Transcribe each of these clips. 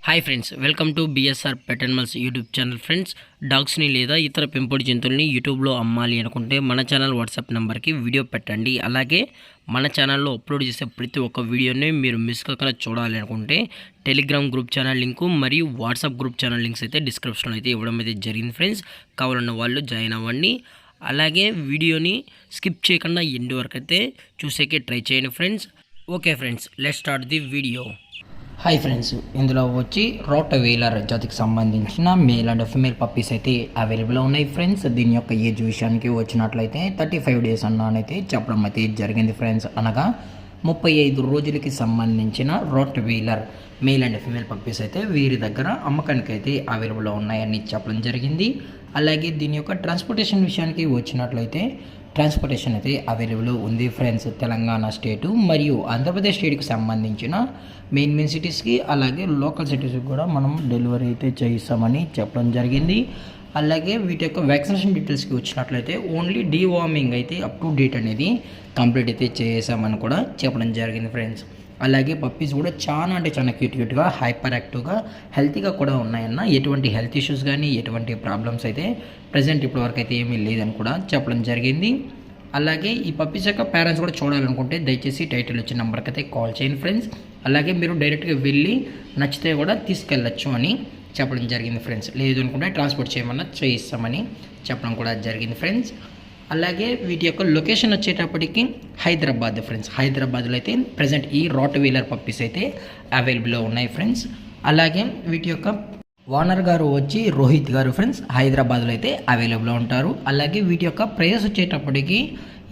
Hi friends, welcome to BSR pet animals YouTube channel. Friends, డాగ్స్ని లేదా ఇతర పెంపుడు జంతువుల్ని యూట్యూబ్లో అమ్మాలి అనుకుంటే మన ఛానల్ వాట్సాప్ నెంబర్కి వీడియో పెట్టండి. అలాగే మన ఛానల్లో అప్లోడ్ చేసే ప్రతి ఒక్క వీడియోని మీరు మిస్ కాకుండా చూడాలి అనుకుంటే టెలిగ్రామ్ గ్రూప్ ఛానల్ లింకు మరియు వాట్సాప్ గ్రూప్ ఛానల్ లింక్స్ అయితే డిస్క్రిప్షన్లో అయితే ఇవ్వడం అయితే జరిగింది. ఫ్రెండ్స్, కావాలన్న వాళ్ళు జాయిన్ అవ్వండి. అలాగే వీడియోని స్కిప్ చేయకుండా ఎండ్ వరకు అయితే చూసేకే ట్రై చేయండి friends. Okay friends, let's start the video. Hi friends, ఇందులో వచ్చి రోటవీలర్ జాతికి సంబంధించిన మేల్ అండ్ ఫిమేల్ పప్పీస్ అయితే అవైలబుల్ ఉన్నాయి ఫ్రెండ్స్. దీని యొక్క ఏజ్ విషయానికి వచ్చినట్లయితే 35 డేస్ అన్నానైతే చెప్పడం అయితే జరిగింది ఫ్రెండ్స్. అనగా 35 రోజులకి సంబంధించిన రోటవీలర్ మేల్ అండ్ ఫిమేల్ పప్పీస్ అయితే వీరి దగ్గర అమ్మకానికి అయితే అవైలబుల్లో ఉన్నాయని చెప్పడం జరిగింది. అలాగే దీని యొక్క ట్రాన్స్పోర్టేషన్ విషయానికి వచ్చినట్లయితే ట్రాన్స్పోర్టేషన్ అయితే అవైలబుల్ ఉంది ఫ్రెండ్స్. తెలంగాణ స్టేటు మరియు ఆంధ్రప్రదేశ్ స్టేట్కి సంబంధించిన మెయిన్ సిటీస్కి అలాగే లోకల్ సిటీస్కి కూడా మనం డెలివరీ అయితే చేయిస్తామని చెప్పడం జరిగింది. అలాగే వీటి యొక్క వ్యాక్సినేషన్ డీటెయిల్స్కి వచ్చినట్లయితే ఓన్లీ డీవార్మింగ్ అయితే అప్ టు డేట్ అనేది కంప్లీట్ అయితే చేసామని కూడా చెప్పడం జరిగింది ఫ్రెండ్స్. అలాగే పప్పీస్ కూడా చాలా అంటే చాలా క్యూట్గా హైపర్ యాక్టివ్గా హెల్తీగా కూడా ఉన్నాయన్న. ఎటువంటి హెల్త్ ఇష్యూస్ కానీ ఎటువంటి ప్రాబ్లమ్స్ అయితే ప్రజెంట్ ఇప్పటివరకు అయితే ఏమీ లేదని కూడా చెప్పడం జరిగింది. అలాగే ఈ పప్పీస్ యొక్క పేరెంట్స్ కూడా చూడాలనుకుంటే దయచేసి టైటిల్ వచ్చిన నెంబర్కి అయితే కాల్ చేయండి ఫ్రెండ్స్. అలాగే మీరు డైరెక్ట్గా వెళ్ళి నచ్చితే కూడా తీసుకెళ్ళచ్చు అని చెప్పడం జరిగింది ఫ్రెండ్స్. లేదు అనుకుంటే ట్రాన్స్పోర్ట్ చేయమన్నా చేయిస్తామని చెప్పడం కూడా జరిగింది ఫ్రెండ్స్. అలాగే వీటి యొక్క లొకేషన్ వచ్చేటప్పటికి హైదరాబాద్ ఫ్రెండ్స్. హైదరాబాద్లో అయితే ప్రజెంట్ ఈ రోటవీలర్ పప్పీస్ అయితే అవైలబుల్లో ఉన్నాయి ఫ్రెండ్స్. అలాగే వీటి యొక్క ఓనర్ గారు వచ్చి రోహిత్ గారు ఫ్రెండ్స్ హైదరాబాద్లో అయితే అవైలబుల్లో ఉంటారు. అలాగే వీటి యొక్క ప్రైస్ వచ్చేటప్పటికి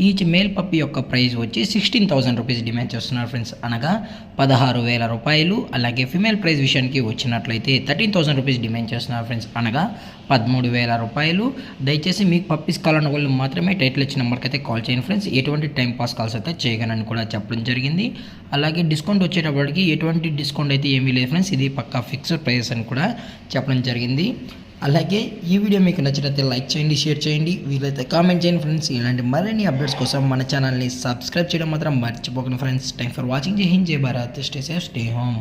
ఈచ్ మేల్ పప్పి యొక్క ప్రైస్ వచ్చి 16,000 రూపీస్ డిమాండ్ చేస్తున్నారు ఫ్రెండ్స్. అనగా 16,000 రూపాయలు. అలాగే ఫిమేల్ ప్రైస్ విషయానికి వచ్చినట్లయితే 13,000 రూపీస్ డిమాండ్ చేస్తున్నారు ఫ్రెండ్స్. అనగా 13,000 రూపాయలు. దయచేసి మీకు పప్పీస్ కావాలన్న వాళ్ళు మాత్రమే టైటిల్ ఇచ్చిన నెంబర్కి అయితే కాల్ చేయండి ఫ్రెండ్స్. ఎటువంటి టైం పాస్ కాల్స్ అయితే చేయగలని కూడా చెప్పడం జరిగింది. అలాగే డిస్కౌంట్ వచ్చేటప్పటికి ఎటువంటి డిస్కౌంట్ అయితే ఏమీ లేదు ఫ్రెండ్స్. ఇది పక్కా ఫిక్స్డ్ ప్రైస్ అని కూడా చెప్పడం జరిగింది. అలాగే ఈ వీడియో మీకు నచ్చినట్లయితే లైక్ చేయండి, షేర్ చేయండి, వీలైతే కామెంట్ చేయండి ఫ్రెండ్స్. ఇలాంటి మరిన్ని అప్డేట్స్ కోసం మన ఛానల్ని సబ్స్క్రైబ్ చేయడం మాత్రం మర్చిపోకండి ఫ్రెండ్స్. Thank for watching. జై హింద్, జై Bharat, stay safe, stay home.